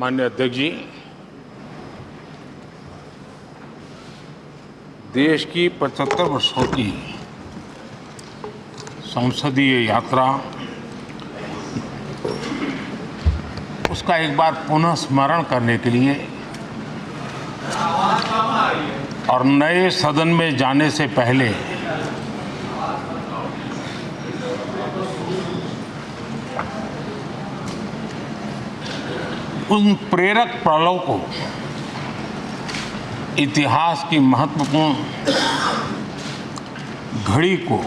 माननीय अध्यक्ष जी, देश की 75 वर्षों की संसदीय यात्रा, उसका एक बार पुनः स्मरण करने के लिए और नए सदन में जाने से पहले उन प्रेरक पड़ाव को, इतिहास की महत्वपूर्ण घड़ी को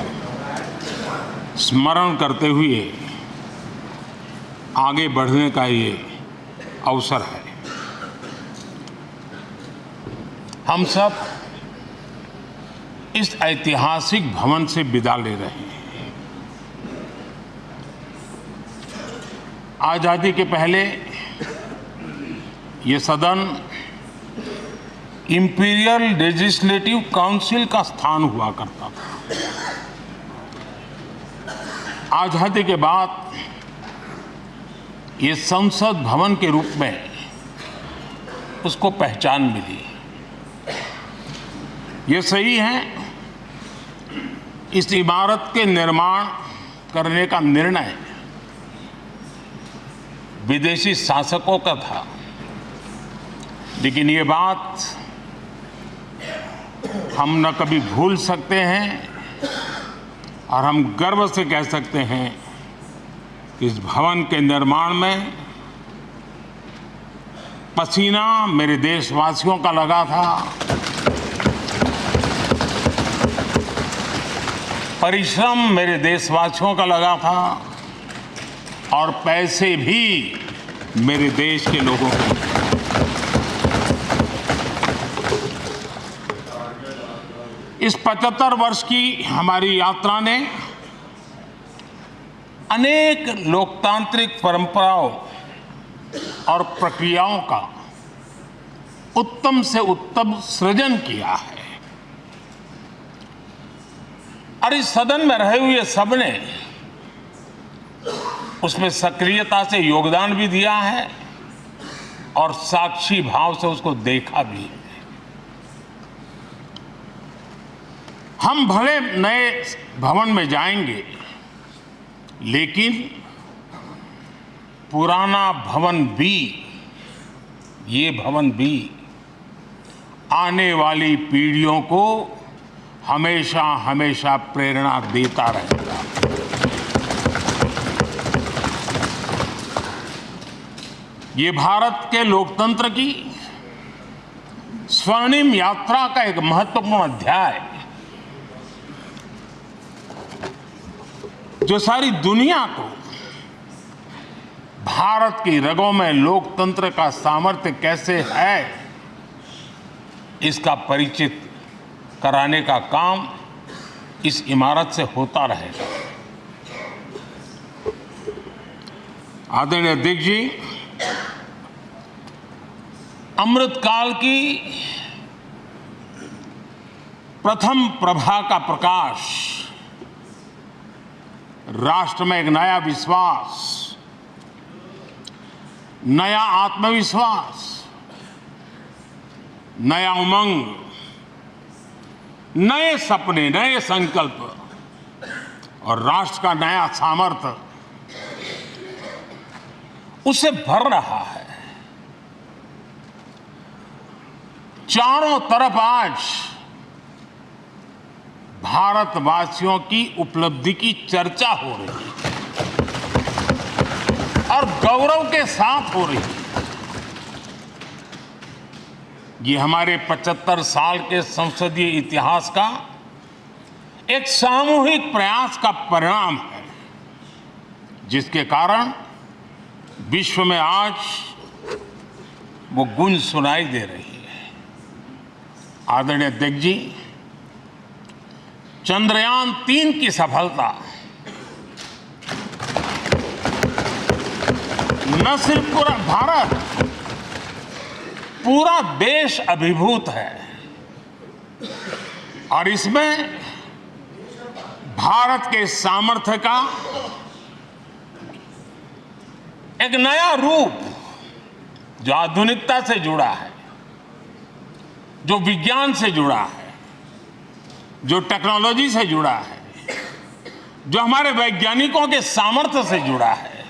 स्मरण करते हुए आगे बढ़ने का ये अवसर है। हम सब इस ऐतिहासिक भवन से विदा ले रहे हैं। आजादी के पहले ये सदन इंपीरियल लेजिस्लेटिव काउंसिल का स्थान हुआ करता था। आजादी के बाद ये संसद भवन के रूप में उसको पहचान मिली। ये सही है, इस इमारत के निर्माण करने का निर्णय विदेशी शासकों का था, लेकिन ये बात हम न कभी भूल सकते हैं और हम गर्व से कह सकते हैं कि इस भवन के निर्माण में पसीना मेरे देशवासियों का लगा था, परिश्रम मेरे देशवासियों का लगा था और पैसे भी मेरे देश के लोगों के। इस 75 वर्ष की हमारी यात्रा ने अनेक लोकतांत्रिक परंपराओं और प्रक्रियाओं का उत्तम से उत्तम सृजन किया है और इस सदन में रहे हुए सबने उसमें सक्रियता से योगदान भी दिया है और साक्षी भाव से उसको देखा भी है। हम भले नए भवन में जाएंगे, लेकिन पुराना भवन भी, ये भवन भी आने वाली पीढ़ियों को हमेशा हमेशा प्रेरणा देता रहेगा। ये भारत के लोकतंत्र की स्वर्णिम यात्रा का एक महत्वपूर्ण अध्याय, जो सारी दुनिया को भारत की रगों में लोकतंत्र का सामर्थ्य कैसे है, इसका परिचित कराने का काम इस इमारत से होता रहेगा। आदरणीय अध्यक्ष जी, अमृतकाल की प्रथम प्रभा का प्रकाश राष्ट्र में एक नया विश्वास, नया आत्मविश्वास, नया उमंग, नए सपने, नए संकल्प और राष्ट्र का नया सामर्थ्य उससे भर रहा है। चारों तरफ आज भारतवासियों की उपलब्धि की चर्चा हो रही है और गौरव के साथ हो रही है। ये हमारे 75 साल के संसदीय इतिहास का एक सामूहिक प्रयास का परिणाम है, जिसके कारण विश्व में आज वो गूंज सुनाई दे रही है। आदरणीय अध्यक्ष जी, चंद्रयान 3 की सफलता न सिर्फ पूरा भारत, पूरा देश अभिभूत है और इसमें भारत के सामर्थ्य का एक नया रूप जो आधुनिकता से जुड़ा है, जो विज्ञान से जुड़ा है, जो टेक्नोलॉजी से जुड़ा है, जो हमारे वैज्ञानिकों के सामर्थ्य से जुड़ा है,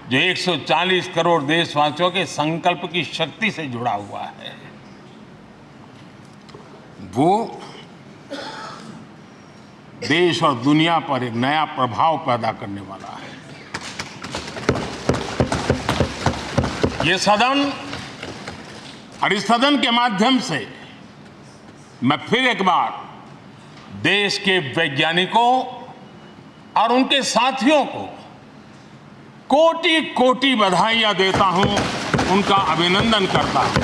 जो 140 करोड़ देशवासियों के संकल्प की शक्ति से जुड़ा हुआ है, वो देश और दुनिया पर एक नया प्रभाव पैदा करने वाला है। ये सदन और इस सदन के माध्यम से मैं फिर एक बार देश के वैज्ञानिकों और उनके साथियों को कोटि कोटि बधाइयां देता हूं, उनका अभिनंदन करता हूं।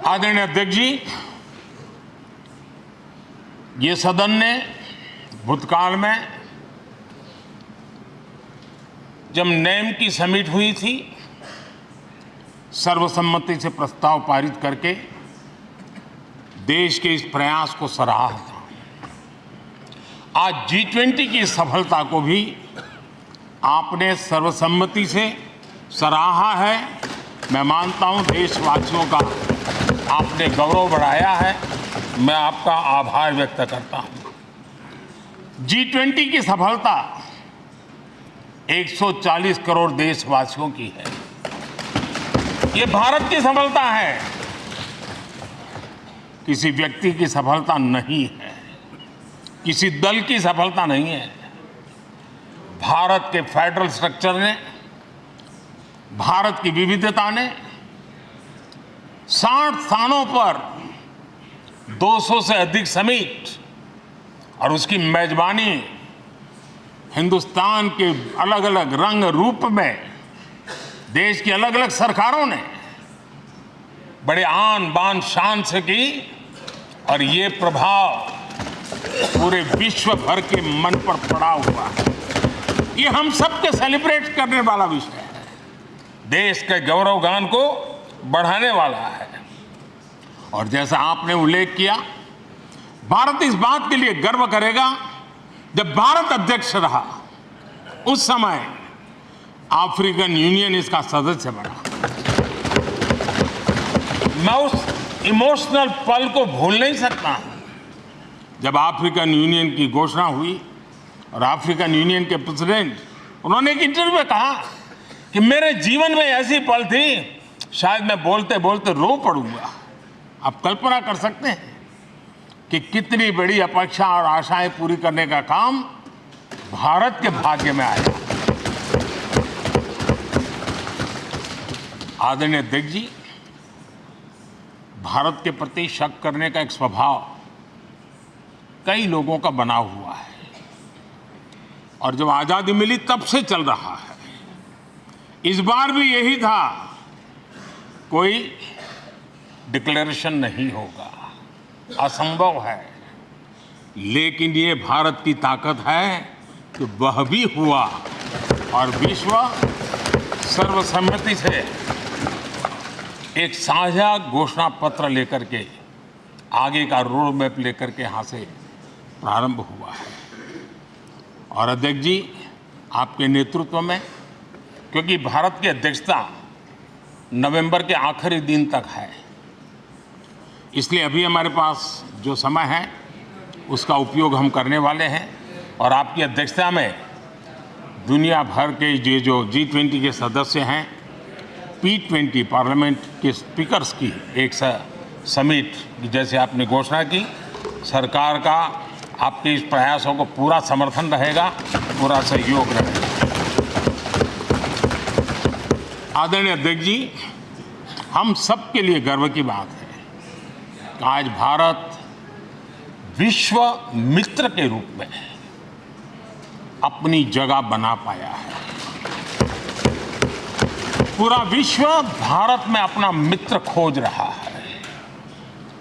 आदरणीय अध्यक्ष जी, ये सदन ने भूतकाल में जब नेम की समिट हुई थी, सर्वसम्मति से प्रस्ताव पारित करके देश के इस प्रयास को सराहा था। आज G20 की सफलता को भी आपने सर्वसम्मति से सराहा है। मैं मानता हूं देशवासियों का आपने गौरव बढ़ाया है। मैं आपका आभार व्यक्त करता हूं। G20 की सफलता 140 करोड़ देशवासियों की है। ये भारत की सफलता है, किसी व्यक्ति की सफलता नहीं है, किसी दल की सफलता नहीं है। भारत के फेडरल स्ट्रक्चर ने, भारत की विविधता ने 60 स्थानों पर 200 से अधिक समिट और उसकी मेजबानी हिंदुस्तान के अलग अलग रंग रूप में देश की अलग अलग सरकारों ने बड़े आन बान शान से की और ये प्रभाव पूरे विश्व भर के मन पर पड़ा हुआ है। ये हम सबके सेलिब्रेट करने वाला विषय है, देश के गौरवगान को बढ़ाने वाला है। और जैसा आपने उल्लेख किया, भारत इस बात के लिए गर्व करेगा, जब भारत अध्यक्ष रहा उस समय अफ्रीकन यूनियन इसका सदस्य बना। मैं उस इमोशनल पल को भूल नहीं सकता जब अफ्रीकन यूनियन की घोषणा हुई और अफ्रीकन यूनियन के प्रेसिडेंट, उन्होंने एक इंटरव्यू में कहा कि मेरे जीवन में ऐसी पल थी, शायद मैं बोलते बोलते रो पड़ूंगा। आप कल्पना कर सकते हैं कि कितनी बड़ी अपेक्षा और आशाएं पूरी करने का काम भारत के भाग्य में आया। आदरणीय अध्यक्ष जी, भारत के प्रति शक करने का एक स्वभाव कई लोगों का बना हुआ है और जब आजादी मिली तब से चल रहा है। इस बार भी यही था, कोई डिक्लेरेशन नहीं होगा, असंभव है। लेकिन ये भारत की ताकत है कि वह भी हुआ और विश्व सर्वसम्मति से एक साझा घोषणा पत्र लेकर के आगे का रोड मैप लेकर के यहाँ से प्रारंभ हुआ है। और अध्यक्ष जी, आपके नेतृत्व में, क्योंकि भारत की अध्यक्षता नवंबर के आखिरी दिन तक है, इसलिए अभी हमारे पास जो समय है उसका उपयोग हम करने वाले हैं। और आपकी अध्यक्षता में दुनिया भर के ये जो G20 के सदस्य हैं, P20 पार्लियामेंट के स्पीकर्स की एक समिट, जैसे आपने घोषणा की, सरकार का आपके इस प्रयासों को पूरा समर्थन रहेगा, पूरा सहयोग रहेगा। आदरणीय अध्यक्ष जी, हम सबके लिए गर्व की बात है कि आज भारत विश्व मित्र के रूप में अपनी जगह बना पाया है। पूरा विश्व भारत में अपना मित्र खोज रहा है,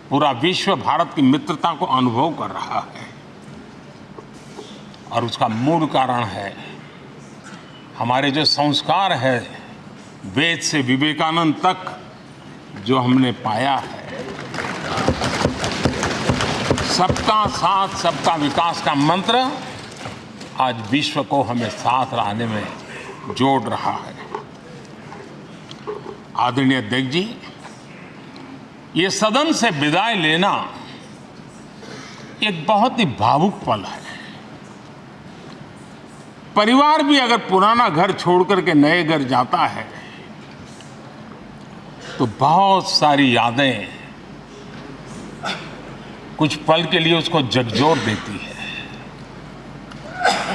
पूरा विश्व भारत की मित्रता को अनुभव कर रहा है। और उसका मूल कारण है हमारे जो संस्कार है, वेद से विवेकानंद तक जो हमने पाया है। सबका साथ सबका विकास का मंत्र आज विश्व को हमें साथ लाने में जोड़ रहा है। आदरणीय अध्यक्ष जी, ये सदन से विदाई लेना एक बहुत ही भावुक पल है। परिवार भी अगर पुराना घर छोड़कर के नए घर जाता है तो बहुत सारी यादें कुछ पल के लिए उसको झकझोर देती है।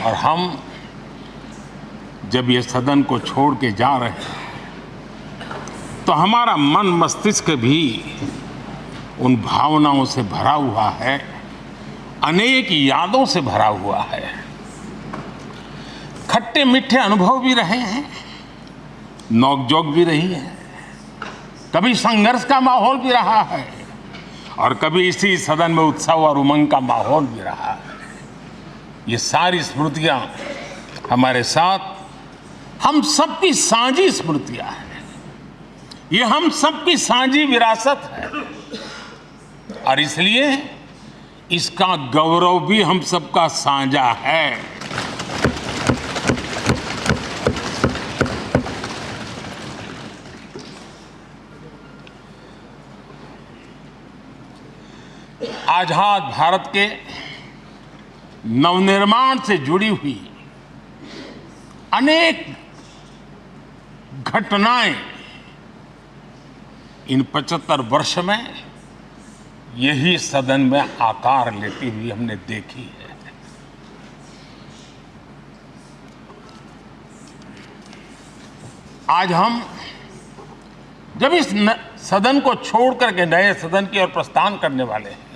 और हम जब ये सदन को छोड़ के जा रहे हैं तो हमारा मन मस्तिष्क भी उन भावनाओं से भरा हुआ है, अनेक यादों से भरा हुआ है। खट्टे मीठे अनुभव भी रहे हैं, नोकझोंक भी रही है, कभी संघर्ष का माहौल भी रहा है और कभी इसी सदन में उत्सव और उमंग का माहौल भी रहा है। ये सारी स्मृतियां हमारे साथ हम सबकी साझी स्मृतियां हैं, ये हम सबकी साझी विरासत है और इसलिए इसका गौरव भी हम सबका साझा है। आजाद भारत के नवनिर्माण से जुड़ी हुई अनेक घटनाएं इन 75 वर्ष में यही सदन में आकार लेती हुई हमने देखी है। आज हम जब इस सदन को छोड़ करके नए सदन की ओर प्रस्थान करने वाले हैं,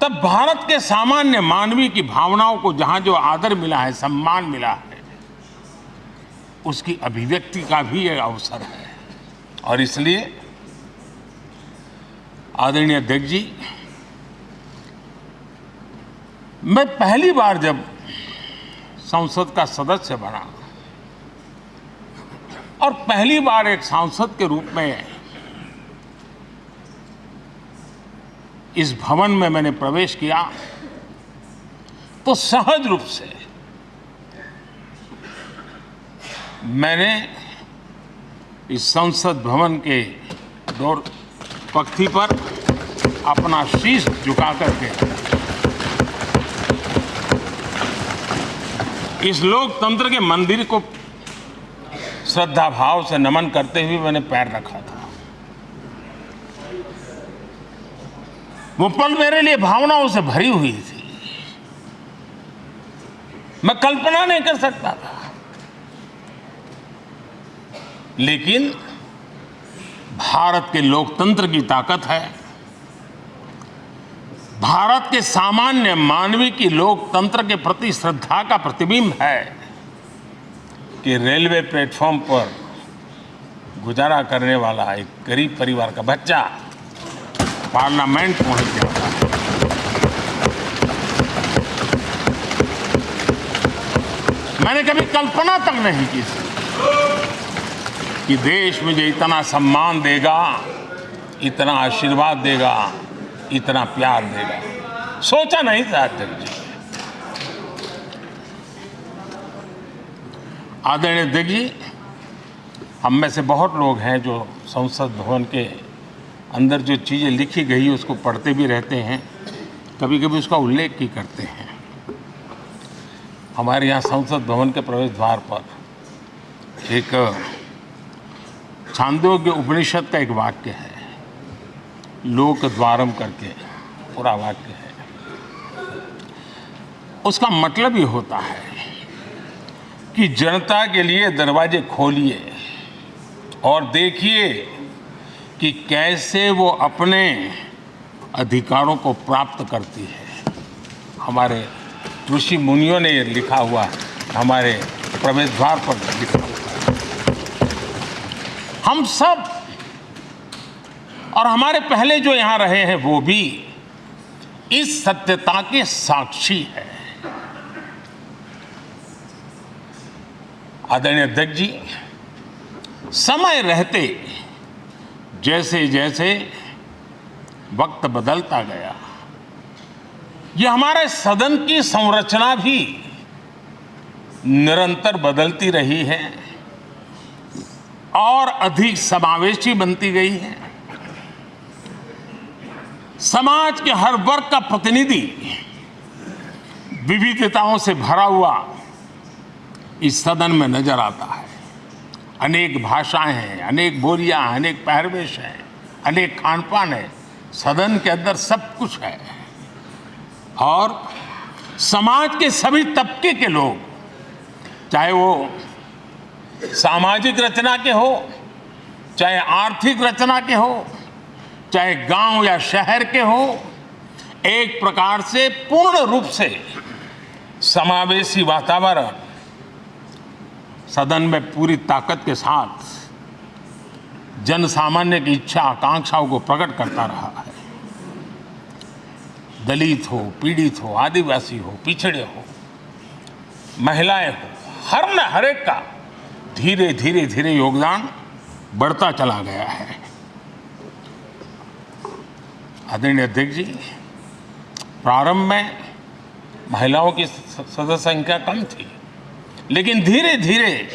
तब भारत के सामान्य मानवीय की भावनाओं को जहां जो आदर मिला है, सम्मान मिला है, उसकी अभिव्यक्ति का भी एक अवसर है। और इसलिए आदरणीय अध्यक्ष जी, मैं पहली बार जब संसद का सदस्य बना और पहली बार एक सांसद के रूप में इस भवन में मैंने प्रवेश किया तो सहज रूप से मैंने इस संसद भवन के डोर पक्ति पर अपना शीश झुका करके इस लोकतंत्र के मंदिर को श्रद्धा भाव से नमन करते हुए मैंने पैर रखा था। वो पल मेरे लिए भावनाओं से भरी हुई थी, मैं कल्पना नहीं कर सकता था। लेकिन भारत के लोकतंत्र की ताकत है, भारत के सामान्य मानवीय की लोकतंत्र के प्रति श्रद्धा का प्रतिबिंब है कि रेलवे प्लेटफॉर्म पर गुजारा करने वाला एक गरीब परिवार का बच्चा पार्लियामेंट पहुंच जाता है। मैंने कभी कल्पना तक नहीं की कि देश मुझे इतना सम्मान देगा, इतना आशीर्वाद देगा, इतना प्यार देगा। सोचा नहीं था अध्यक्ष जी। आदरणीय अध्यक्ष जी, हम में से बहुत लोग हैं जो संसद भवन के अंदर जो चीज़ें लिखी गई उसको पढ़ते भी रहते हैं, कभी कभी उसका उल्लेख भी करते हैं। हमारे यहाँ संसद भवन के प्रवेश द्वार पर एक छांदोग्य उपनिषद का एक वाक्य है, लोक द्वारम करके पूरा वाक्य है। उसका मतलब ये होता है कि जनता के लिए दरवाजे खोलिए और देखिए कि कैसे वो अपने अधिकारों को प्राप्त करती है। हमारे ऋषि मुनियों ने ये लिखा हुआ है, हमारे प्रवेश द्वार पर लिखा हुआ है। हम सब और हमारे पहले जो यहाँ रहे हैं वो भी इस सत्यता के साक्षी है। आदरणीय अध्यक्ष जी, समय रहते जैसे जैसे वक्त बदलता गया, ये हमारे सदन की संरचना भी निरंतर बदलती रही है और अधिक समावेशी बनती गई है। समाज के हर वर्ग का प्रतिनिधि विविधताओं से भरा हुआ इस सदन में नजर आता है। अनेक भाषाएं हैं, अनेक बोलियां, अनेक पहरवेश हैं, अनेक खान-पान है। सदन के अंदर सब कुछ है और समाज के सभी तबके के लोग, चाहे वो सामाजिक रचना के हो, चाहे आर्थिक रचना के हो, चाहे गांव या शहर के हो, एक प्रकार से पूर्ण रूप से समावेशी वातावरण सदन में पूरी ताकत के साथ जन सामान्य की इच्छा आकांक्षाओं को प्रकट करता रहा है। दलित हो, पीड़ित हो, आदिवासी हो, पिछड़े हो, महिलाएं हो, हर एक का धीरे धीरे धीरे योगदान बढ़ता चला गया है। आदरणीय अध्यक्ष जी, प्रारंभ में महिलाओं की सदस्य संख्या कम थी, लेकिन धीरे धीरे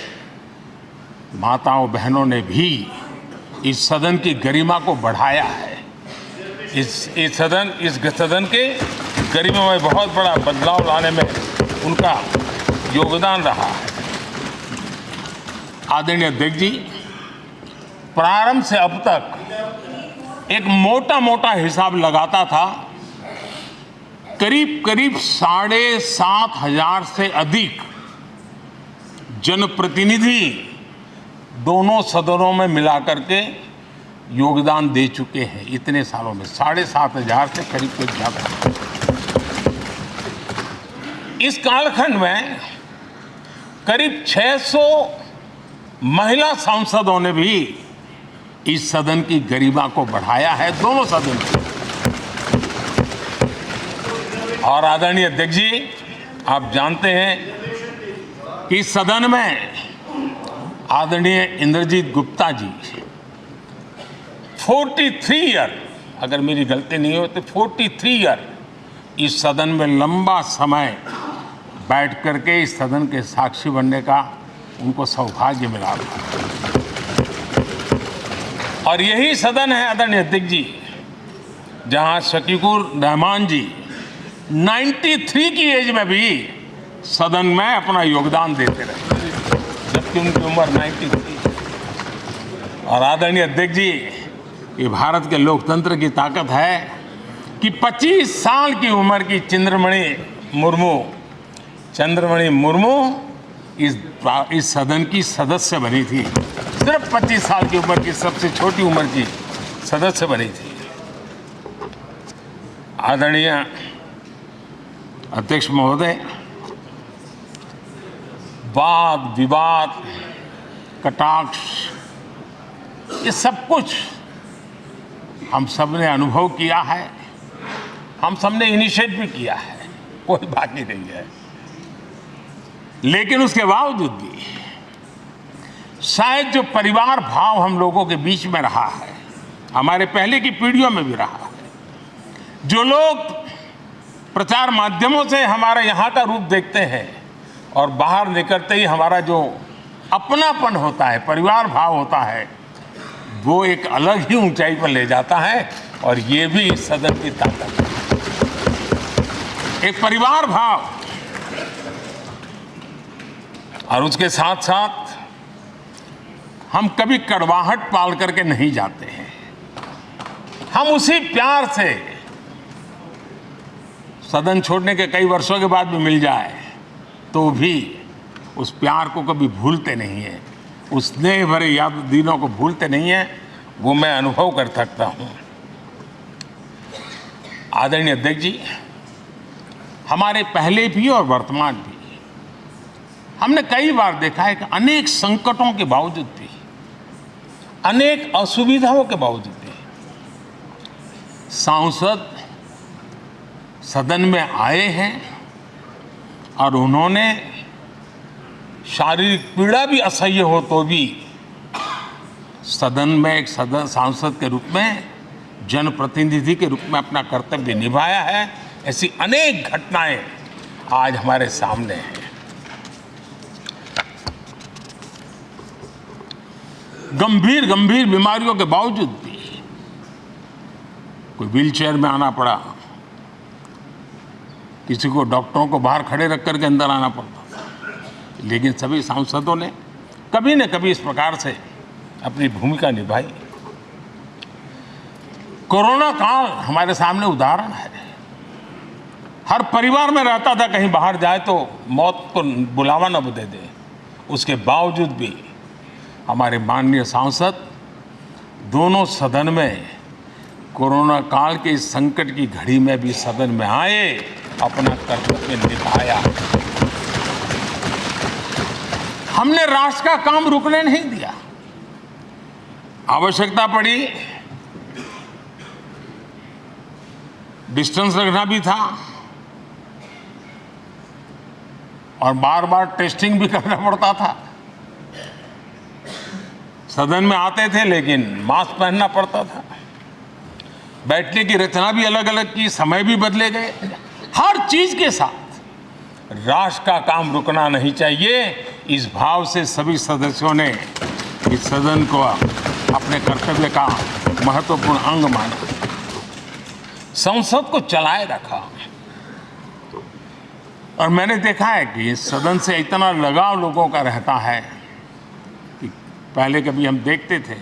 माताओं बहनों ने भी इस सदन की गरिमा को बढ़ाया है। इस सदन के गरिमा में बहुत बड़ा बदलाव लाने में उनका योगदान रहा है। आदरणीय अध्यक्ष जी, प्रारंभ से अब तक एक मोटा हिसाब लगाता था, करीब 7,500 से अधिक जनप्रतिनिधि दोनों सदनों में मिलाकर के योगदान दे चुके हैं। इतने सालों में 7,500 से करीब ज्यादा। इस कालखंड में करीब 600 महिला सांसदों ने भी इस सदन की गरिमा को बढ़ाया है, दोनों सदन की। और आदरणीय अध्यक्ष जी, आप जानते हैं कि इस सदन में आदरणीय इंद्रजीत गुप्ता जी 43 ईयर, अगर मेरी गलती नहीं हो तो 43 ईयर इस सदन में लंबा समय बैठ करके इस सदन के साक्षी बनने का उनको सौभाग्य मिला। और यही सदन है आदरणीय अध्यक्ष जी, जहां शकीकुर रहमान जी 93 की एज में भी सदन में अपना योगदान देते रहे, जबकि उनकी उम्र 93। और आदरणीय अध्यक्ष जी, ये भारत के लोकतंत्र की ताकत है कि 25 साल की उम्र की चंद्रमणि मुर्मू इस सदन की सदस्य बनी थी। सिर्फ 25 साल की उम्र की, सबसे छोटी उम्र की सदस्य बनी थी। आदरणीय अध्यक्ष महोदय, वाद विवाद, कटाक्ष, ये सब कुछ हम सब ने अनुभव किया है, हम सब ने इनिशिएट भी किया है, कोई बाकी नहीं है। लेकिन उसके बावजूद भी शायद जो परिवार भाव हम लोगों के बीच में रहा है, हमारे पहले की पीढ़ियों में भी रहा है, जो लोग प्रचार माध्यमों से हमारे यहाँ का रूप देखते हैं और बाहर निकलते ही हमारा जो अपनापन होता है, परिवार भाव होता है, वो एक अलग ही ऊंचाई पर ले जाता है। और ये भी इस सदन की ताकत है, एक परिवार भाव। और उसके साथ साथ हम कभी कड़वाहट पाल करके नहीं जाते हैं। हम उसी प्यार से सदन छोड़ने के कई वर्षों के बाद भी मिल जाए तो भी उस प्यार को कभी भूलते नहीं हैं, उस स्नेह भरे याद दिनों को भूलते नहीं हैं। वो मैं अनुभव कर सकता हूँ। आदरणीय अध्यक्ष जी, हमारे पहले भी और वर्तमान भी हमने कई बार देखा है कि अनेक संकटों के बावजूद भी, अनेक असुविधाओं के बावजूद भी सांसद सदन में आए हैं और उन्होंने शारीरिक पीड़ा भी असह्य हो तो भी सदन में एक सांसद के रूप में जनप्रतिनिधि के रूप में अपना कर्तव्य निभाया है। ऐसी अनेक घटनाएं आज हमारे सामने हैं। गंभीर गंभीर बीमारियों के बावजूद भी कोई व्हीलचेयर में आना पड़ा, किसी को डॉक्टरों को बाहर खड़े रख करके अंदर आना पड़ता था, लेकिन सभी सांसदों ने कभी न कभी इस प्रकार से अपनी भूमिका निभाई। कोरोना काल हमारे सामने उदाहरण है। हर परिवार में रहता था कहीं बाहर जाए तो मौत को बुलावा न दे दे, उसके बावजूद भी हमारे माननीय सांसद दोनों सदन में कोरोना काल के इस संकट की घड़ी में भी सदन में आए, अपना कर्तव्य निभाया। हमने राष्ट्र का काम रुकने नहीं दिया। आवश्यकता पड़ी, डिस्टेंस रखना भी था और बार बार टेस्टिंग भी करना पड़ता था। सदन में आते थे लेकिन मास्क पहनना पड़ता था। बैठने की रचना भी अलग अलग की, समय भी बदले गए। हर चीज के साथ राष्ट्र का काम रुकना नहीं चाहिए, इस भाव से सभी सदस्यों ने इस सदन को अपने कर्तव्य का महत्वपूर्ण अंग माना, संसद को चलाए रखा। और मैंने देखा है कि इस सदन से इतना लगाव लोगों का रहता है कि पहले कभी हम देखते थे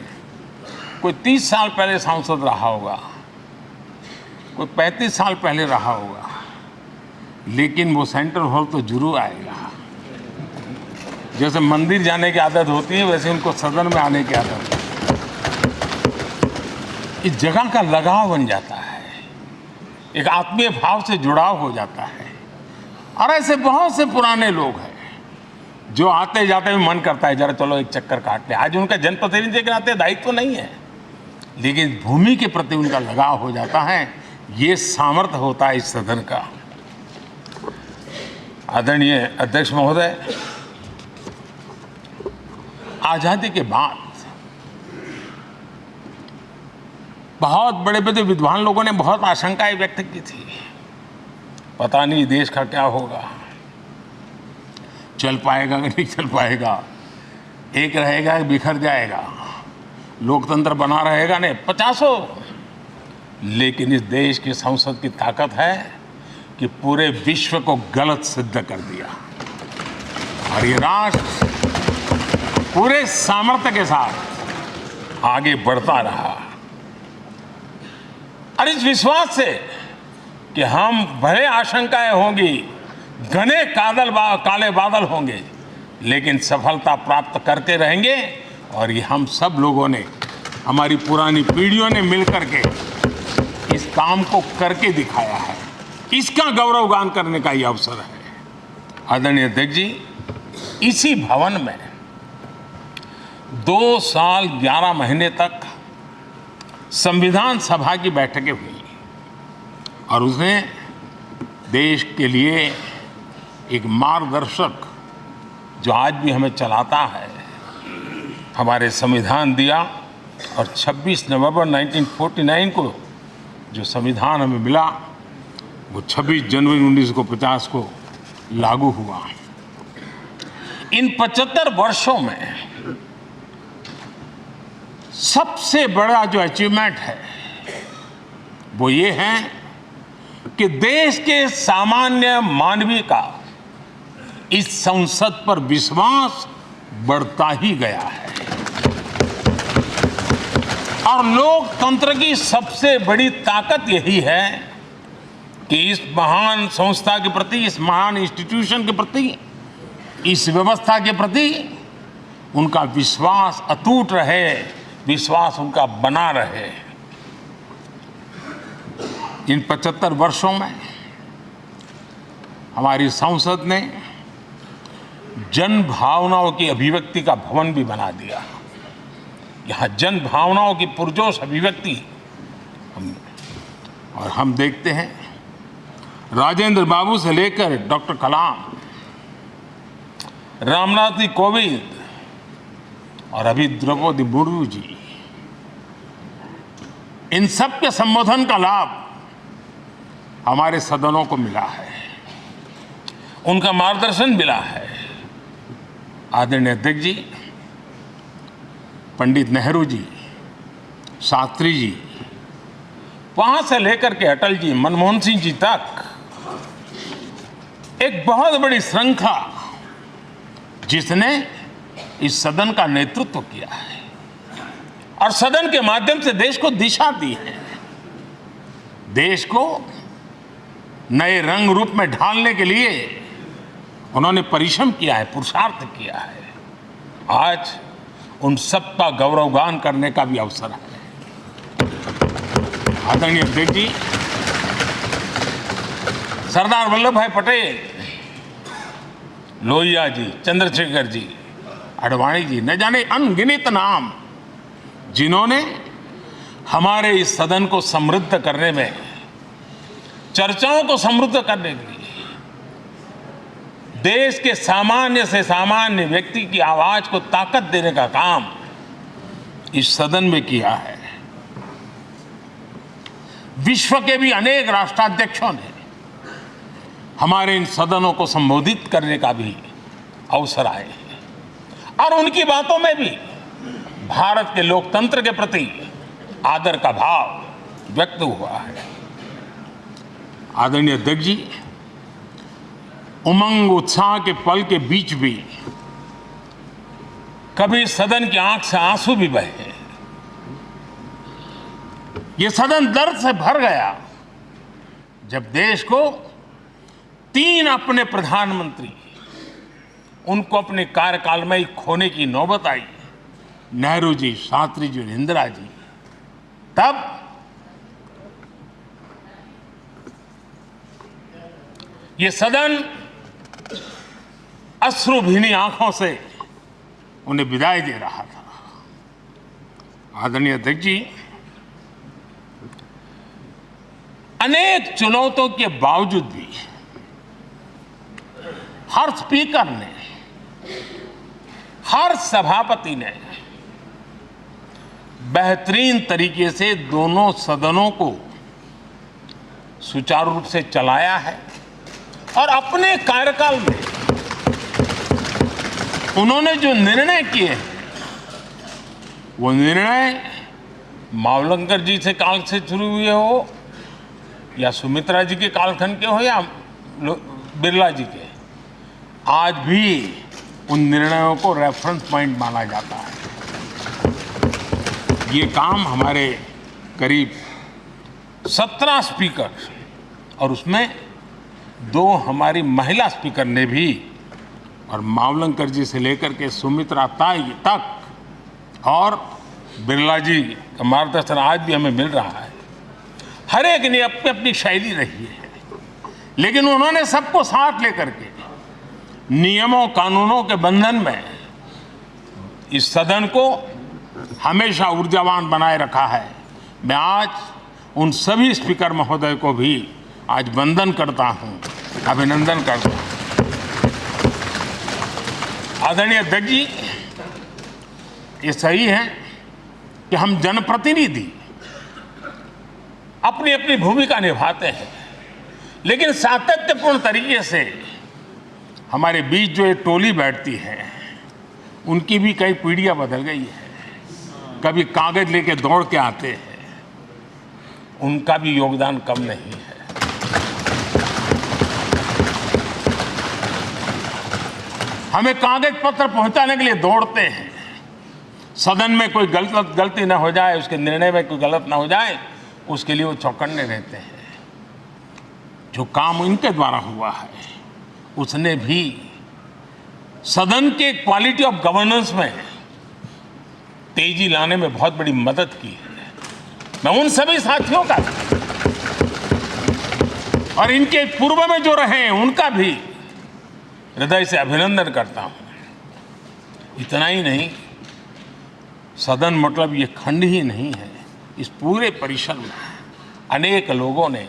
कोई 30 साल पहले सांसद रहा होगा, कोई 35 साल पहले रहा होगा, लेकिन वो सेंट्रल हॉल तो जरूर आएगा। जैसे मंदिर जाने की आदत होती है वैसे उनको सदन में आने की आदत है। इस जगह का लगाव बन जाता है, एक आत्मीय भाव से जुड़ाव हो जाता है। और ऐसे बहुत से पुराने लोग हैं जो आते जाते भी मन करता है जरा चलो एक चक्कर काट ले। आज उनका जनप्रतिनिधि के नाते दायित्व तो नहीं है, लेकिन भूमि के प्रति उनका लगाव हो जाता है। ये सामर्थ्य होता है इस सदन का। आदरणीय अध्यक्ष महोदय, आजादी के बाद बहुत बड़े बड़े विद्वान लोगों ने बहुत आशंकाएं व्यक्त की थी, पता नहीं देश का क्या होगा, चल पाएगा कि नहीं चल पाएगा, एक रहेगा कि बिखर जाएगा, लोकतंत्र बना रहेगा नहीं, 50। लेकिन इस देश की संसद की ताकत है कि पूरे विश्व को गलत सिद्ध कर दिया और ये राष्ट्र पूरे सामर्थ्य के साथ आगे बढ़ता रहा। और इस विश्वास से कि हम भले आशंकाएं होंगी, घने काले बादल होंगे, लेकिन सफलता प्राप्त करते रहेंगे। और ये हम सब लोगों ने, हमारी पुरानी पीढ़ियों ने मिलकर के इस काम को करके दिखाया है। इसका गौरवगान करने का ये अवसर है। आदरणीय अध्यक्ष जी, इसी भवन में 2 साल 11 महीने तक संविधान सभा की बैठकें हुई और उसने देश के लिए एक मार्गदर्शक जो आज भी हमें चलाता है, हमारे संविधान दिया। और 26 नवंबर 1949 को जो संविधान हमें मिला वो 26 जनवरी 1950 को लागू हुआ। इन 75 वर्षों में सबसे बड़ा जो अचीवमेंट है वो ये है कि देश के सामान्य मानवी का इस संसद पर विश्वास बढ़ता ही गया है। और लोकतंत्र की सबसे बड़ी ताकत यही है कि इस महान संस्था के प्रति, इस महान इंस्टीट्यूशन के प्रति, इस व्यवस्था के प्रति उनका विश्वास अटूट रहे, विश्वास उनका बना रहे। इन 75 वर्षों में हमारी संसद ने जन भावनाओं की अभिव्यक्ति का भवन भी बना दिया। यहाँ जन भावनाओं की पुरजोश अभिव्यक्ति और हम देखते हैं राजेंद्र बाबू से लेकर डॉक्टर कलाम, रामनाथ जी कोविंद और अभी द्रौपदी मुर्मू जी, इन सब के संबोधन का लाभ हमारे सदनों को मिला है, उनका मार्गदर्शन मिला है। आदरणीय अध्यक्ष जी, पंडित नेहरू जी, शास्त्री जी, वहां से लेकर के अटल जी, मनमोहन सिंह जी तक एक बहुत बड़ी श्रृंखला जिसने इस सदन का नेतृत्व किया है और सदन के माध्यम से देश को दिशा दी है, देश को नए रंग रूप में ढालने के लिए उन्होंने परिश्रम किया है, पुरुषार्थ किया है। आज उन सब का गौरवगान करने का भी अवसर है। आदरणीय अध्यक्ष जी, सरदार वल्लभ भाई पटेल, लोहिया जी, चंद्रशेखर जी, आडवाणी जी, न जाने अनगिनत नाम जिन्होंने हमारे इस सदन को समृद्ध करने में, चर्चाओं को समृद्ध करने के लिए, देश के सामान्य से सामान्य व्यक्ति की आवाज को ताकत देने का काम इस सदन में किया है। विश्व के भी अनेक राष्ट्राध्यक्षों ने हमारे इन सदनों को संबोधित करने का भी अवसर आए हैं और उनकी बातों में भी भारत के लोकतंत्र के प्रति आदर का भाव व्यक्त हुआ है। आदरणीय अध्यक्ष जी, उमंग उत्साह के पल के बीच भी कभी सदन की आंख से आंसू भी बहे। ये सदन दर्द से भर गया जब देश को 3 अपने प्रधानमंत्री उनको अपने कार्यकाल में ही खोने की नौबत आई, नेहरू जी, शास्त्री जी और इंदिरा जी। तब ये सदन अश्रुभीनी आंखों से उन्हें विदाई दे रहा था। आदरणीय अध्यक्ष जी, अनेक चुनौतियों के बावजूद भी हर स्पीकर ने, हर सभापति ने बेहतरीन तरीके से दोनों सदनों को सुचारू रूप से चलाया है और अपने कार्यकाल में उन्होंने जो निर्णय किए हैं वो निर्णय मावलंकर जी से काल से शुरू हुए हो या सुमित्रा जी के कालखंड के हो या बिरला जी के, आज भी उन निर्णयों को रेफरेंस पॉइंट माना जाता है। ये काम हमारे करीब 17 स्पीकर और उसमें 2 हमारी महिला स्पीकर ने भी, और मावलंकर जी से लेकर के सुमित्रा ताई तक और बिरला जी का मार्गदर्शन आज भी हमें मिल रहा है। हर एक ने अपनी अपनी शैली रही है, लेकिन उन्होंने सबको साथ लेकर के नियमों कानूनों के बंधन में इस सदन को हमेशा ऊर्जावान बनाए रखा है। मैं आज उन सभी स्पीकर महोदय को भी आज वंदन करता हूं, अभिनंदन करता हूं। आदरणीय अध्यक्ष जी, ये सही है कि हम जनप्रतिनिधि अपनी अपनी भूमिका निभाते हैं, लेकिन सातत्यपूर्ण तरीके से हमारे बीच जो ये टोली बैठती है उनकी भी कई पीढ़ियां बदल गई है। कभी कागज लेके दौड़ के आते हैं, उनका भी योगदान कम नहीं है। हमें कागज पत्र पहुंचाने के लिए दौड़ते हैं, सदन में कोई गलती ना हो जाए, उसके निर्णय में कोई गलत ना हो जाए, उसके लिए वो चौकन्ने रहते हैं। जो काम इनके द्वारा हुआ है उसने भी सदन के क्वालिटी ऑफ गवर्नेंस में तेजी लाने में बहुत बड़ी मदद की है। मैं उन सभी साथियों का और इनके पूर्व में जो रहे हैं उनका भी हृदय से अभिनंदन करता हूं। इतना ही नहीं, सदन मतलब ये खंड ही नहीं है, इस पूरे परिसर में अनेक लोगों ने,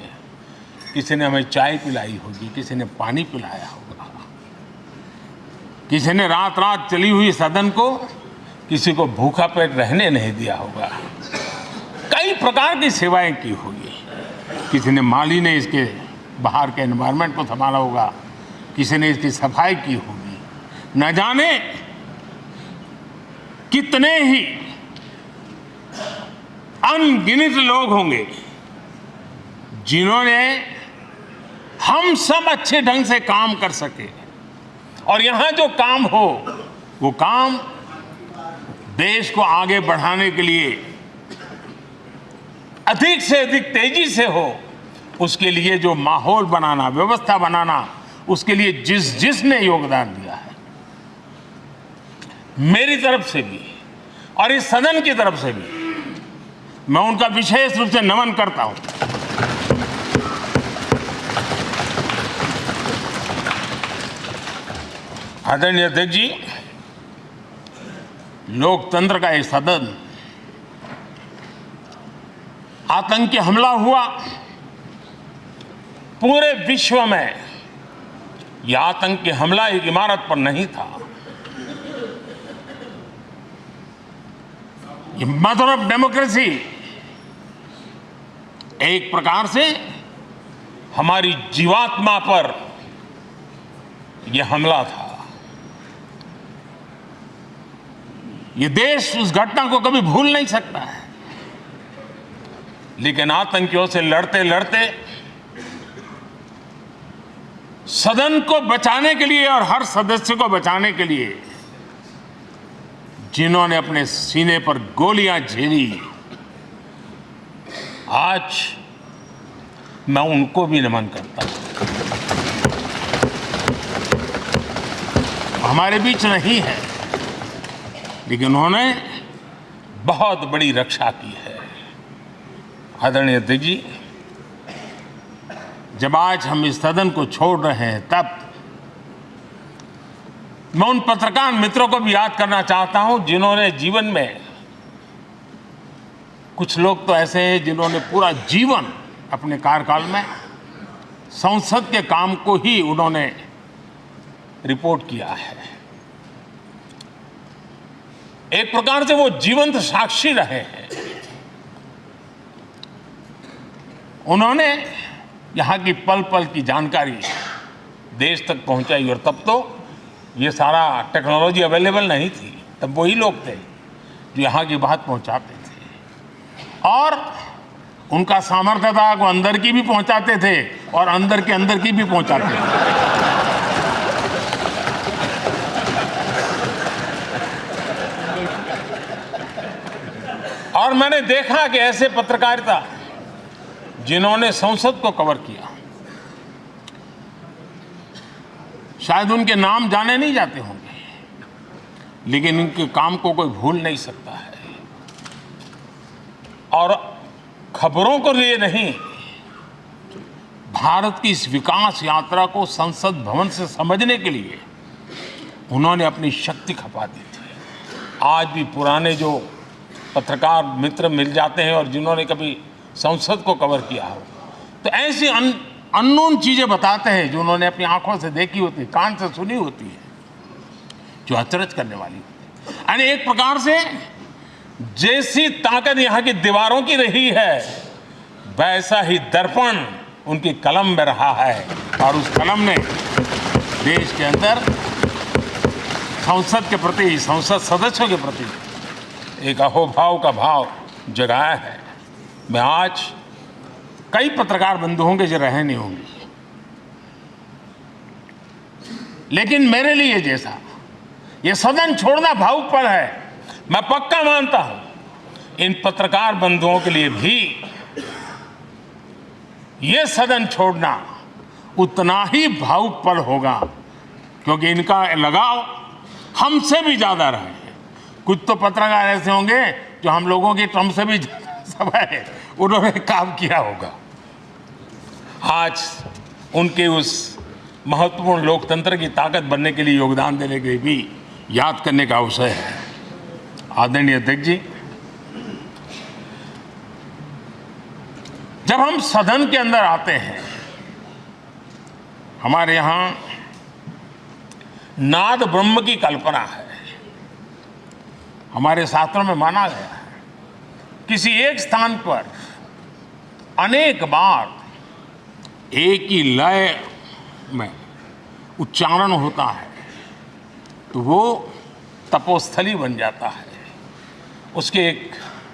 किसी ने हमें चाय पिलाई होगी, किसी ने पानी पिलाया होगा, किसी ने रात रात चली हुई सदन को किसी को भूखा पेट रहने नहीं दिया होगा। कई प्रकार की सेवाएं की होगी। किसी ने माली ने इसके बाहर के एनवायरनमेंट को संभाला होगा, किसी ने इसकी सफाई की होगी। न जाने कितने ही अनगिनत लोग होंगे जिन्होंने हम सब अच्छे ढंग से काम कर सके, और यहां जो काम हो वो काम देश को आगे बढ़ाने के लिए अधिक से अधिक तेजी से हो, उसके लिए जो माहौल बनाना, व्यवस्था बनाना, उसके लिए जिसने योगदान दिया है, मेरी तरफ से भी और इस सदन की तरफ से भी मैं उनका विशेष रूप से नमन करता हूं। आदरणीय अध्यक्ष जी, लोकतंत्र का एक सदन, आतंकी हमला हुआ, पूरे विश्व में यह आतंकी हमला एक इमारत पर नहीं था, ये मदर ऑफ डेमोक्रेसी एक प्रकार से हमारी जीवात्मा पर यह हमला था। ये देश उस घटना को कभी भूल नहीं सकता है, लेकिन आतंकियों से लड़ते लड़ते सदन को बचाने के लिए और हर सदस्य को बचाने के लिए जिन्होंने अपने सीने पर गोलियां झेली, आज मैं उनको भी नमन करता हूं। हमारे बीच नहीं है, लेकिन उन्होंने बहुत बड़ी रक्षा की है। आदरणीय अध्यक्ष जी, जब आज हम इस सदन को छोड़ रहे हैं, तब मैं उन पत्रकार मित्रों को भी याद करना चाहता हूं जिन्होंने जीवन में, कुछ लोग तो ऐसे हैं जिन्होंने पूरा जीवन अपने कार्यकाल में संसद के काम को ही उन्होंने रिपोर्ट किया है। एक प्रकार से वो जीवंत साक्षी रहे हैं। उन्होंने यहाँ की पल पल की जानकारी देश तक पहुंचाई, और तब तो ये सारा टेक्नोलॉजी अवेलेबल नहीं थी। तब वही लोग थे जो यहाँ की बात पहुंचाते थे, और उनका सामर्थ्य था वो अंदर की भी पहुंचाते थे और अंदर की भी पहुंचाते थे। और मैंने देखा कि ऐसे पत्रकारिता जिन्होंने संसद को कवर किया, शायद उनके नाम जाने नहीं जाते होंगे, लेकिन उनके काम को कोई भूल नहीं सकता है। और खबरों को लिए नहीं, भारत की इस विकास यात्रा को संसद भवन से समझने के लिए उन्होंने अपनी शक्ति खपा दी थी। आज भी पुराने जो पत्रकार मित्र मिल जाते हैं और जिन्होंने कभी संसद को कवर किया हो, तो ऐसी अननोन चीजें बताते हैं जो उन्होंने अपनी आंखों से देखी होती, कान से सुनी होती है, जो अचरज करने वाली होती है। यानी एक प्रकार से जैसी ताकत यहाँ की दीवारों की रही है, वैसा ही दर्पण उनकी कलम में रहा है, और उस कलम ने देश के अंदर संसद के प्रति, संसद सदस्यों के प्रति एक अहोभाव का भाव जगाया है। मैं आज कई पत्रकार बंधु होंगे जो रहे नहीं होंगे, लेकिन मेरे लिए जैसा ये सदन छोड़ना भावुक पल है, मैं पक्का मानता हूं इन पत्रकार बंधुओं के लिए भी ये सदन छोड़ना उतना ही भावुक पल होगा, क्योंकि इनका लगाव हमसे भी ज्यादा रहे हैं। कुछ तो पत्रकार ऐसे होंगे जो हम लोगों की टर्म से भी समय उन्होंने काम किया होगा। आज उनके उस महत्वपूर्ण लोकतंत्र की ताकत बनने के लिए, योगदान देने के लिए भी याद करने का अवसर है। आदरणीय अध्यक्ष जी, जब हम सदन के अंदर आते हैं, हमारे यहां नाद ब्रह्म की कल्पना है। हमारे शास्त्रों में माना गया है किसी एक स्थान पर अनेक बार एक ही लय में उच्चारण होता है तो वो तपोस्थली बन जाता है, उसके एक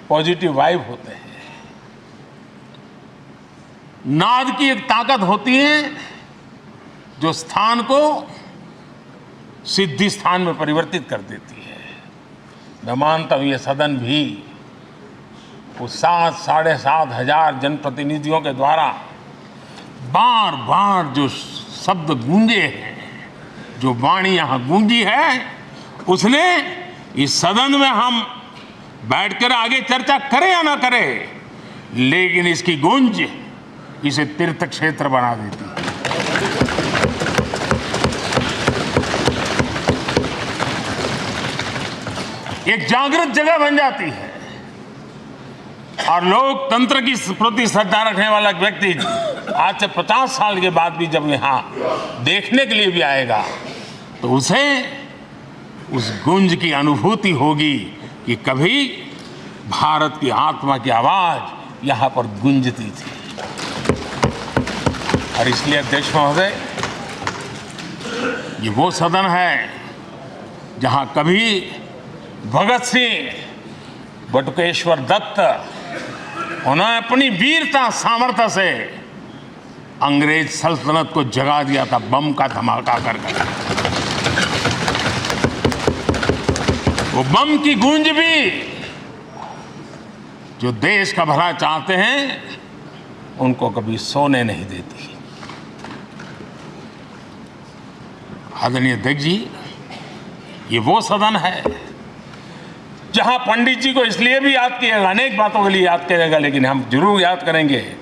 पॉजिटिव वाइब होते हैं। नाद की एक ताकत होती है जो स्थान को सिद्धि स्थान में परिवर्तित कर देती है। मैं मानता हूं ये सदन भी उस 7-7.5 हजार जनप्रतिनिधियों के द्वारा बार बार जो शब्द गूंजे हैं, जो वाणी यहां गूंजी है, उसने इस सदन में हम बैठकर आगे चर्चा करें या ना करें, लेकिन इसकी गूंज इसे तीर्थ क्षेत्र बना देती है। एक जागृत जगह बन जाती है और लोकतंत्र की प्रति श्रद्धा रखने वाला व्यक्ति आज से 50 साल के बाद भी जब यहां देखने के लिए भी आएगा तो उसे उस गूंज की अनुभूति होगी कि कभी भारत की आत्मा की आवाज यहां पर गूंजती थी। और इसलिए अध्यक्ष महोदय, ये वो सदन है जहां कभी भगत सिंह, बटुकेश्वर दत्त, उन्होंने अपनी वीरता सामर्थ्य से अंग्रेज सल्तनत को जगा दिया था बम का धमाका कर। वो बम की गूंज भी जो देश का भला चाहते हैं उनको कभी सोने नहीं देती। आदरणीय अध्यक्ष जी, ये वो सदन है जहां पंडित जी को इसलिए भी याद किएगा, अनेक बातों के लिए याद करेगा, लेकिन हम जरूर याद करेंगे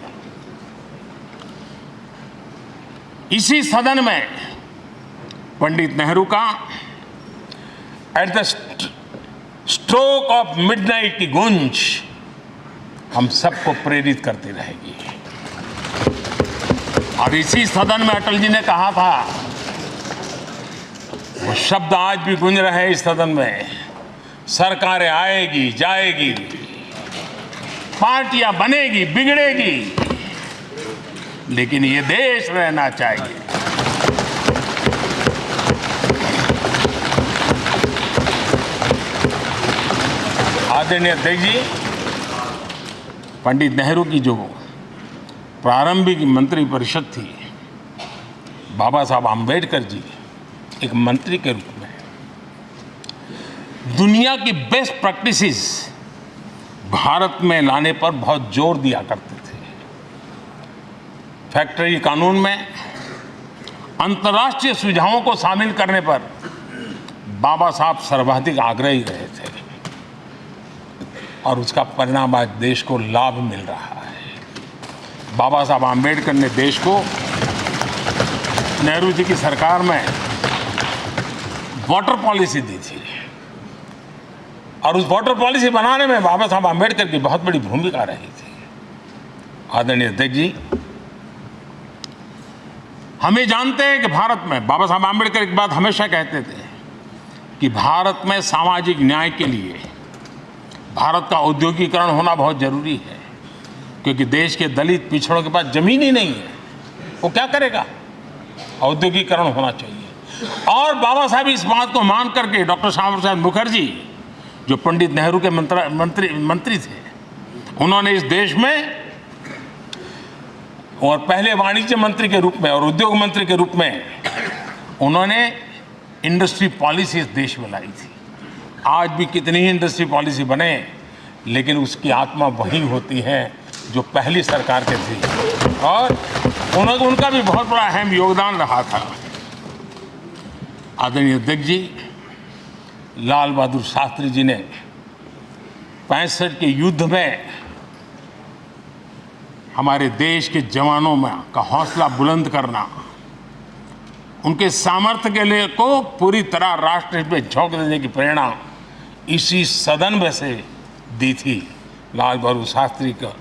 इसी सदन में पंडित नेहरू का at the stroke of midnight की गूंज हम सबको प्रेरित करती रहेगी। और इसी सदन में अटल जी ने कहा था, वो शब्द आज भी गूंज रहे हैं इस सदन में, सरकारें आएगी जाएगी, पार्टियां बनेगी बिगड़ेगी, लेकिन ये देश रहना चाहिए। आदरणीय अध्यक्ष जी, पंडित नेहरू की जो प्रारंभिक मंत्री परिषद थी, बाबा साहब आम्बेडकर जी एक मंत्री के रूप में दुनिया की बेस्ट प्रैक्टिसेस भारत में लाने पर बहुत जोर दिया करते थे। फैक्ट्री कानून में अंतर्राष्ट्रीय सुझावों को शामिल करने पर बाबा साहब सर्वाधिक आग्रही रहे थे और उसका परिणाम आज देश को लाभ मिल रहा है। बाबा साहब आम्बेडकर ने देश को नेहरू जी की सरकार में वाटर पॉलिसी दी थी और उस वाटर पॉलिसी बनाने में बाबा साहब आम्बेडकर की बहुत बड़ी भूमिका रही थी। आदरणीय अध्यक्ष जी, हम ये जानते हैं कि भारत में बाबा साहब आम्बेडकर एक बात हमेशा कहते थे कि भारत में सामाजिक न्याय के लिए भारत का औद्योगिकरण होना बहुत जरूरी है, क्योंकि देश के दलित पिछड़ों के पास जमीन ही नहीं है, वो क्या करेगा? औद्योगिकरण होना चाहिए। और बाबा साहब इस बात को मान करके डॉक्टर श्यामा प्रसाद मुखर्जी, जो पंडित नेहरू के मंत्री थे, उन्होंने इस देश में और पहले वाणिज्य मंत्री के रूप में और उद्योग मंत्री के रूप में उन्होंने इंडस्ट्री पॉलिसी इस देश में लाई थी। आज भी कितनी ही इंडस्ट्री पॉलिसी बने, लेकिन उसकी आत्मा वही होती है जो पहली सरकार के थी और उनका भी बहुत बड़ा अहम योगदान रहा था। आदरणीय अध्यक्ष जी, लाल बहादुर शास्त्री जी ने 65 के युद्ध में हमारे देश के जवानों में का हौसला बुलंद करना, उनके सामर्थ्य के लिए को पूरी तरह राष्ट्र हित में झोंक देने की प्रेरणा इसी सदन में से दी थी लाल बहादुर शास्त्री का।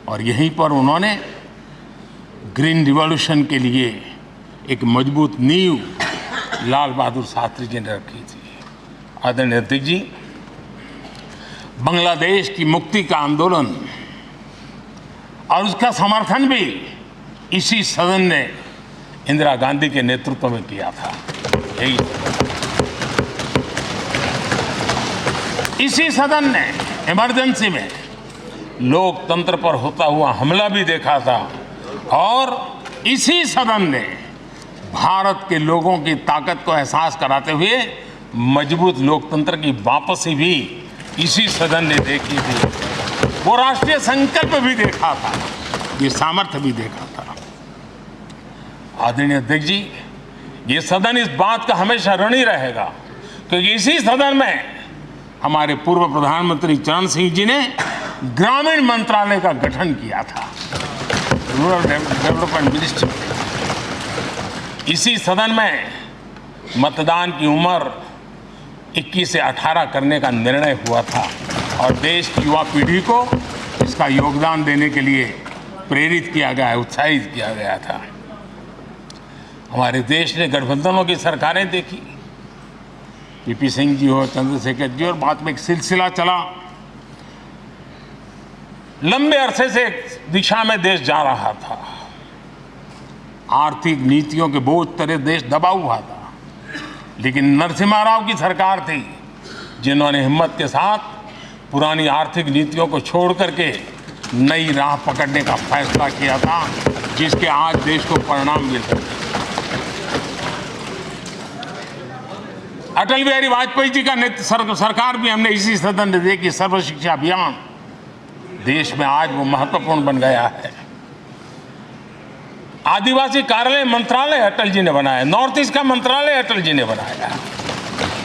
और यहीं पर उन्होंने ग्रीन रिवॉल्यूशन के लिए एक मजबूत नींव लाल बहादुर शास्त्री जी ने रखी थी। आदरणीय अध्यक्ष जी, बांग्लादेश की मुक्ति का आंदोलन और उसका समर्थन भी इसी सदन ने इंदिरा गांधी के नेतृत्व में किया था। इसी सदन ने इमरजेंसी में लोकतंत्र पर होता हुआ हमला भी देखा था और इसी सदन ने भारत के लोगों की ताकत को एहसास कराते हुए मजबूत लोकतंत्र की वापसी भी इसी सदन ने देखी थी। वो राष्ट्रीय संकल्प भी देखा था, ये सामर्थ्य भी देखा था। आदरणीय अध्यक्ष जी, ये सदन इस बात का हमेशा ऋणी रहेगा क्योंकि इसी सदन में हमारे पूर्व प्रधानमंत्री चरण सिंह जी ने ग्रामीण मंत्रालय का गठन किया था, रूरल डेवलपमेंट मिनिस्ट्री। इसी सदन में मतदान की उम्र 21 से 18 करने का निर्णय हुआ था और देश की युवा पीढ़ी को इसका योगदान देने के लिए प्रेरित किया गया है, उत्साहित किया गया था। हमारे देश ने गठबंधनों की सरकारें देखी, पीपी सिंह जी हो, चंद्रशेखर जी, और बाद में एक सिलसिला चला। लंबे अरसे से एक दिशा में देश जा रहा था, आर्थिक नीतियों के बोझ तले देश दबा हुआ था, लेकिन नरसिम्हा राव की सरकार थी जिन्होंने हिम्मत के साथ पुरानी आर्थिक नीतियों को छोड़ करके नई राह पकड़ने का फैसला किया था, जिसके आज देश को परिणाम मिल रहे हैं। अटल बिहारी वाजपेयी जी का सरकार भी हमने इसी सदन ने देखी। सर्व शिक्षा अभियान देश में आज वो महत्वपूर्ण बन गया है। आदिवासी कार्यालय मंत्रालय अटल जी ने बनाया, नॉर्थ ईस्ट का मंत्रालय अटल जी ने बनाया।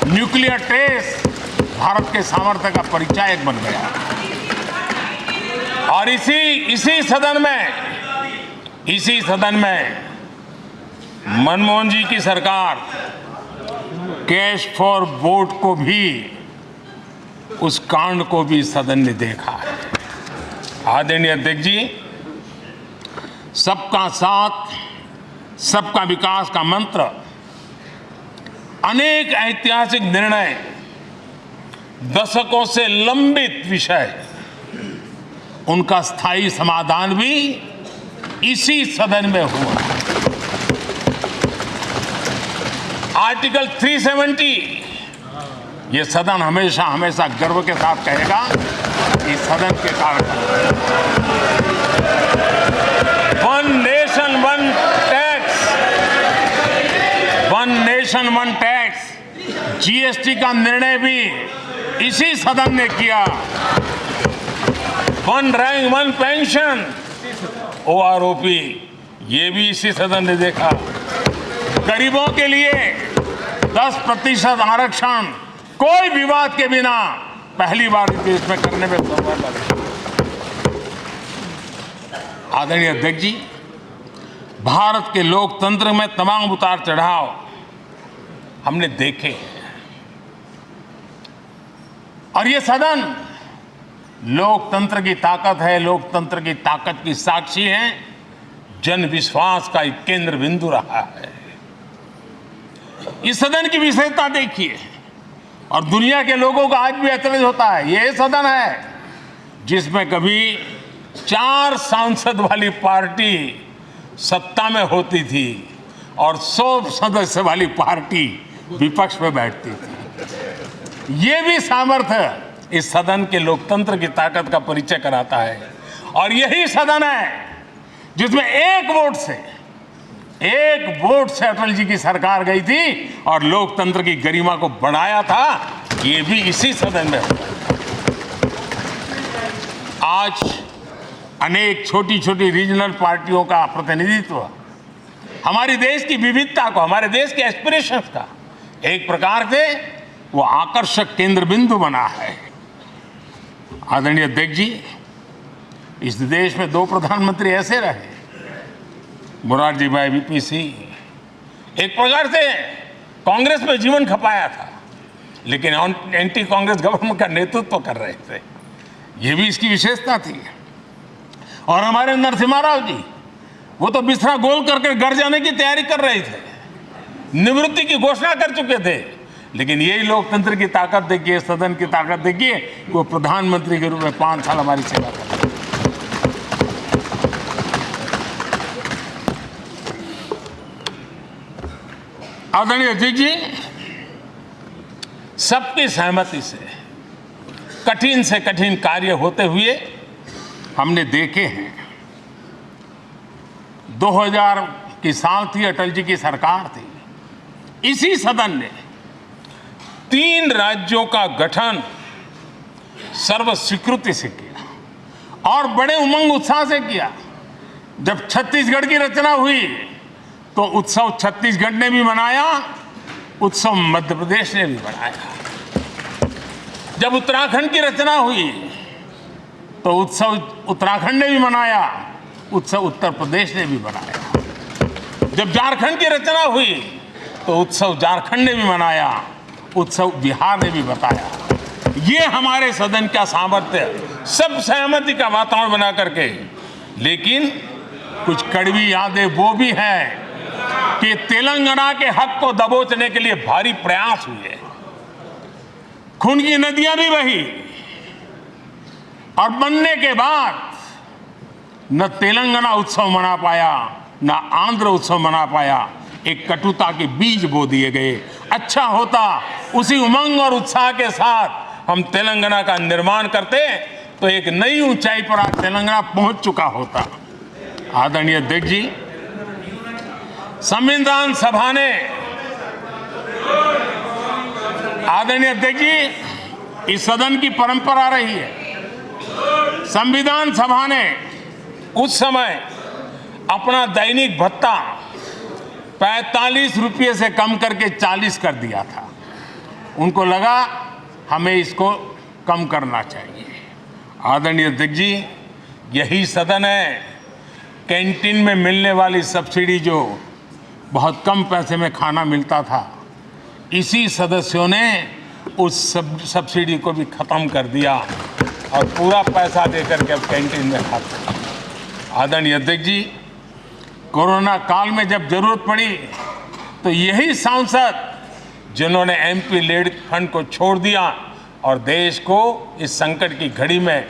न्यूक्लियर टेस्ट भारत के सामर्थ्य का परिचायक बन गया। और इसी सदन में मनमोहन जी की सरकार कैश फॉर वोट को भी, उस कांड को भी सदन ने देखा है। आदरणीय अध्यक्ष जी, सबका साथ सबका विकास का मंत्र, अनेक ऐतिहासिक निर्णय, दशकों से लंबित विषय, उनका स्थायी समाधान भी इसी सदन में हुआ। आर्टिकल 370, ये सदन हमेशा हमेशा गर्व के साथ कहेगा कि सदन के कारण one nation one tax, one nation one tax, GST का निर्णय भी इसी सदन ने किया। One rank one pension, OROP, ये भी इसी सदन ने देखा। गरीबों के लिए 10% आरक्षण कोई विवाद के बिना पहली बार देश में करने में सफल लगे। आदरणीय अध्यक्ष जी, भारत के लोकतंत्र में तमाम उतार चढ़ाव हमने देखे हैं और ये सदन लोकतंत्र की ताकत है, लोकतंत्र की ताकत की साक्षी है, जन विश्वास का एक केंद्र बिंदु रहा है। इस सदन की विशेषता देखिए और दुनिया के लोगों को आज भी अचरज होता है। यह सदन है जिसमें कभी 4 सांसद वाली पार्टी सत्ता में होती थी और 100 सदस्य वाली पार्टी विपक्ष में बैठती थी। ये भी सामर्थ्य इस सदन के लोकतंत्र की ताकत का परिचय कराता है। और यही सदन है जिसमें एक वोट से अटल जी की सरकार गई थी और लोकतंत्र की गरिमा को बढ़ाया था। ये भी इसी सदन में हुआ। आज अनेक छोटी छोटी रीजनल पार्टियों का प्रतिनिधित्व हमारे देश की विविधता को, हमारे देश के एस्पिरेशंस का एक प्रकार से वो आकर्षक केंद्र बिंदु बना है। आदरणीय अध्यक्ष जी, इस देश में 2 प्रधानमंत्री ऐसे रहे, मोरारजी भाई, वीपी सिंह। एक प्रकार से कांग्रेस में जीवन खपाया था, लेकिन एंटी कांग्रेस गवर्नमेंट का नेतृत्व कर रहे थे। ये भी इसकी विशेषता थी। और हमारे नरसिम्हा राव जी, वो तो बिस्तरा गोल करके घर जाने की तैयारी कर रहे थे, निवृत्ति की घोषणा कर चुके थे, लेकिन यही लोकतंत्र की ताकत देखिए, सदन की ताकत देखिए, वो प्रधानमंत्री के रूप में 5 साल हमारी सेवा कर रहे हैं। आदरणीय अध्यक्ष जी, सबकी सहमति से कठिन कार्य होते हुए हमने देखे हैं। 2000 की साल थी, अटल जी की सरकार थी। इसी सदन ने 3 राज्यों का गठन सर्वस्वीकृति से किया और बड़े उमंग उत्साह से किया। जब छत्तीसगढ़ की रचना हुई तो उत्सव छत्तीसगढ़ ने भी मनाया, उत्सव मध्य प्रदेश ने भी मनाया। जब उत्तराखंड की रचना हुई तो उत्सव उत्तराखंड ने भी मनाया, उत्सव उत्तर प्रदेश ने भी मनाया। जब झारखंड की रचना हुई तो उत्सव झारखंड ने भी मनाया, उत्सव बिहार ने भी बताया। ये हमारे सदन का सामर्थ्य, सब सहमति का वातावरण बना करके। लेकिन कुछ कड़वी यादें वो भी हैं कि तेलंगाना के हक को दबोचने के लिए भारी प्रयास हुए, खून की नदियां भी बही और बनने के बाद न तेलंगाना उत्सव मना पाया, न आंध्र उत्सव मना पाया। एक कटुता के बीज बो दिए गए। अच्छा होता उसी उमंग और उत्साह के साथ हम तेलंगाना का निर्माण करते तो एक नई ऊंचाई पर आज तेलंगाना पहुंच चुका होता। आदरणीय अध्यक्ष जी, संविधान सभा ने, आदरणीय अध्यक्ष जी, इस सदन की परंपरा रही है। संविधान सभा ने उस समय अपना दैनिक भत्ता 45 रुपये से कम करके 40 कर दिया था। उनको लगा हमें इसको कम करना चाहिए। आदरणीय अध्यक्ष जी, यही सदन है कैंटीन में मिलने वाली सब्सिडी, जो बहुत कम पैसे में खाना मिलता था, इसी सदस्यों ने उस सब्सिडी को भी खत्म कर दिया और पूरा पैसा देकर के अब कैंटीन में खाते हैं। आदरणीय अध्यक्ष जी, कोरोना काल में जब जरूरत पड़ी तो यही सांसद जिन्होंने एमपी लेड फंड को छोड़ दिया और देश को इस संकट की घड़ी में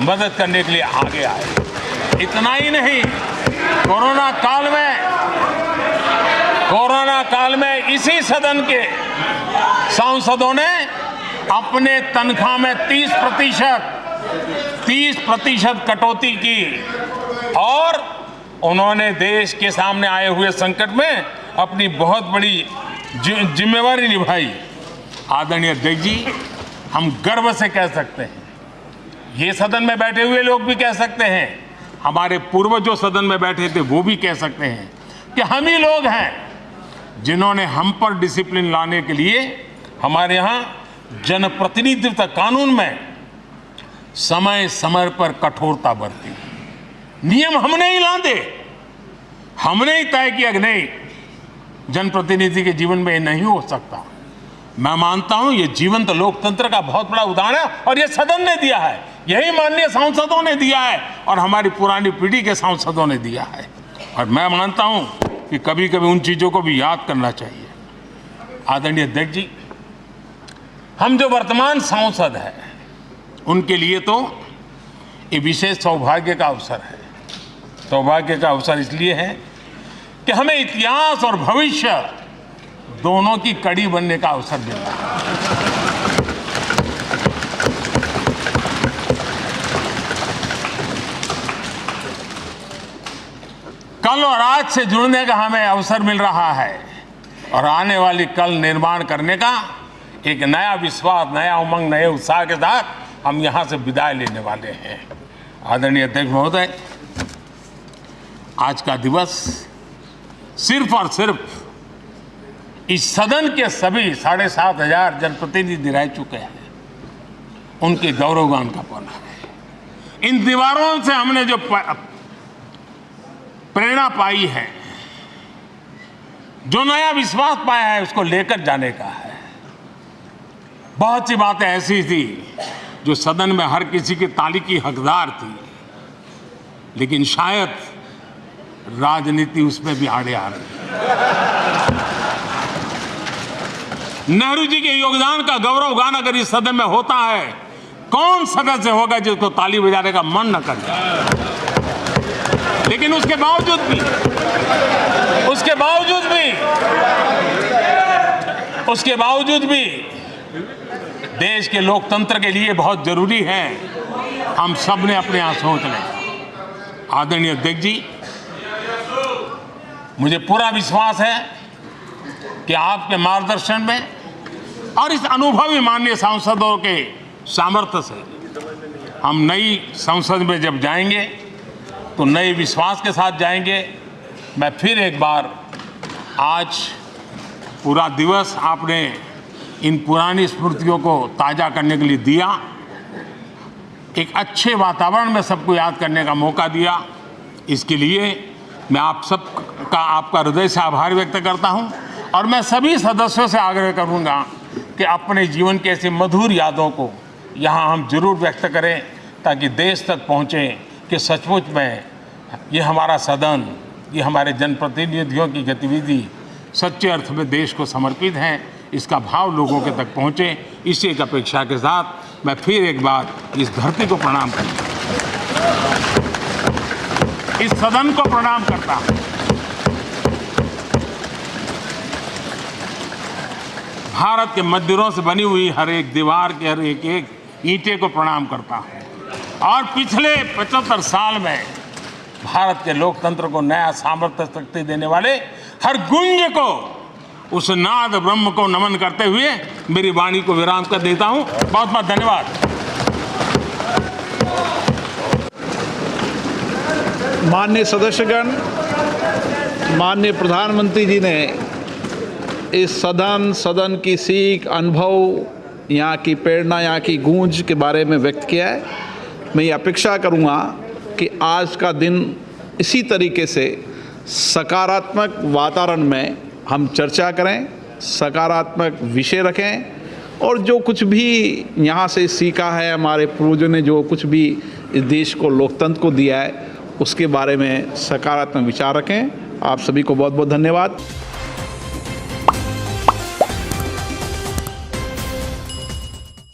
मदद करने के लिए आगे आए। इतना ही नहीं, कोरोना काल में इसी सदन के सांसदों ने अपने तनख्वाह में 30% कटौती की और उन्होंने देश के सामने आए हुए संकट में अपनी बहुत बड़ी जिम्मेवारी निभाई। आदरणीय अध्यक्ष जी, हम गर्व से कह सकते हैं, ये सदन में बैठे हुए लोग भी कह सकते हैं, हमारे पूर्वज जो सदन में बैठे थे वो भी कह सकते हैं कि हम ही लोग हैं जिन्होंने हम पर डिसिप्लिन लाने के लिए हमारे यहाँ जनप्रतिनिधित्व कानून में समय समय पर कठोरता बरती। नियम हमने ही लादे, हमने ही तय किया कि नहीं, जनप्रतिनिधि के जीवन में ये नहीं हो सकता। मैं मानता हूं ये जीवंत लोकतंत्र का बहुत बड़ा उदाहरण है और ये सदन ने दिया है, यही माननीय सांसदों ने दिया है और हमारी पुरानी पीढ़ी के सांसदों ने दिया है। और मैं मानता हूं कि कभी कभी उन चीज़ों को भी याद करना चाहिए। आदरणीय अध्यक्ष जी, हम जो वर्तमान सांसद हैं उनके लिए तो ये विशेष सौभाग्य का अवसर है। सौभाग्य का अवसर इसलिए है कि हमें इतिहास और भविष्य दोनों की कड़ी बनने का अवसर मिला है। कल और आज से जुड़ने का हमें अवसर मिल रहा है और आने वाली कल निर्माण करने का एक नया विश्वास, नया उमंग, नए उत्साह के साथ हम यहां से विदाई लेने वाले हैं। आदरणीय अध्यक्ष महोदय, आज का दिवस सिर्फ और सिर्फ इस सदन के सभी 7,500 जनप्रतिनिधि रह चुके हैं उनके गौरवगान का पल है। इन दीवारों से हमने जो प्रेरणा पाई है, जो नया विश्वास पाया है, उसको लेकर जाने का है। बहुत सी बातें ऐसी थी जो सदन में हर किसी की ताली की हकदार थी, लेकिन शायद राजनीति उसमें भी आड़े आ रही है। नेहरू जी के योगदान का गौरव गान अगर इस सदन में होता है, कौन सदस्य होगा जिसको ताली बजाने का मन न करे। लेकिन उसके बावजूद भी देश के लोकतंत्र के लिए बहुत जरूरी है हम सब ने अपने यहाँ सोच लें। आदरणीय अध्यक्ष जी, मुझे पूरा विश्वास है कि आपके मार्गदर्शन में और इस अनुभवी माननीय सांसदों के सामर्थ्य से हम नई संसद में जब जाएंगे तो नए विश्वास के साथ जाएंगे। मैं फिर एक बार आज पूरा दिवस आपने इन पुरानी स्मृतियों को ताज़ा करने के लिए दिया, एक अच्छे वातावरण में सबको याद करने का मौका दिया। इसके लिए मैं आप सबका आपका हृदय से आभार व्यक्त करता हूं और मैं सभी सदस्यों से आग्रह करूंगा कि अपने जीवन की ऐसी मधुर यादों को यहाँ हम जरूर व्यक्त करें ताकि देश तक पहुँचे कि सचमुच में ये हमारा सदन, ये हमारे जनप्रतिनिधियों की गतिविधि सच्चे अर्थ में देश को समर्पित है, इसका भाव लोगों के तक पहुँचे। इसी एक अपेक्षा के साथ मैं फिर एक बार इस धरती को प्रणाम करता हूँ, इस सदन को प्रणाम करता हूँ। भारत के मंदिरों से बनी हुई हर एक दीवार के हर एक ईंटे को प्रणाम करता हूँ और पिछले 75 साल में भारत के लोकतंत्र को नया सामर्थ्य शक्ति देने वाले हर गुंज को, उस नाद ब्रह्म को नमन करते हुए मेरी वाणी को विराम कर देता हूँ। बहुत बहुत धन्यवाद। माननीय सदस्यगण, माननीय प्रधानमंत्री जी ने इस सदन की सीख, अनुभव, यहाँ की प्रेरणा, यहाँ की गूंज के बारे में व्यक्त किया है। मैं ये अपेक्षा करूँगा कि आज का दिन इसी तरीके से सकारात्मक वातावरण में हम चर्चा करें, सकारात्मक विषय रखें और जो कुछ भी यहाँ से सीखा है, हमारे पूर्वजों ने जो कुछ भी इस देश को, लोकतंत्र को दिया है, उसके बारे में सकारात्मक विचार रखें। आप सभी को बहुत बहुत धन्यवाद।